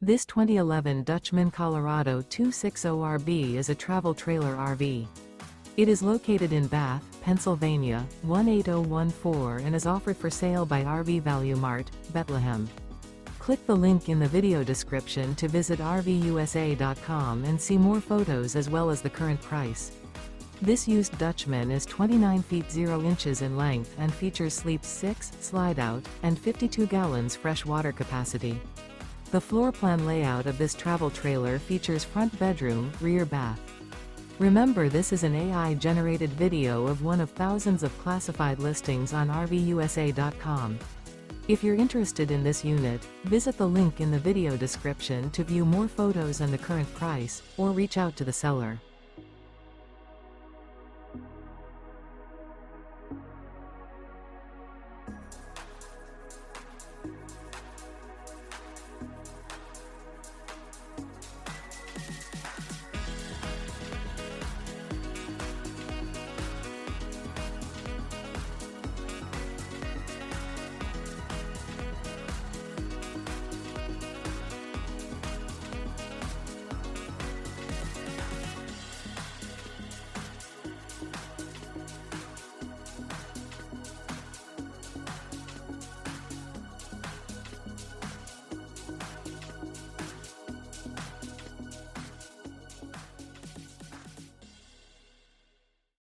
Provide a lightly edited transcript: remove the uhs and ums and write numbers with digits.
This 2011 Dutchmen Colorado 260RB is a travel trailer RV. It is located in Bath, Pennsylvania, 18014 and is offered for sale by RV Value Mart, Behtlehem. Click the link in the video description to visit RVUSA.com and see more photos as well as the current price. This used Dutchman is 29 feet 0 inches in length and features sleeps 6, slide-out, and 52 gallons fresh water capacity. The floor plan layout of this travel trailer features front bedroom, rear bath. Remember, this is an AI-generated video of one of thousands of classified listings on RVUSA.com. If you're interested in this unit, visit the link in the video description to view more photos and the current price, or reach out to the seller.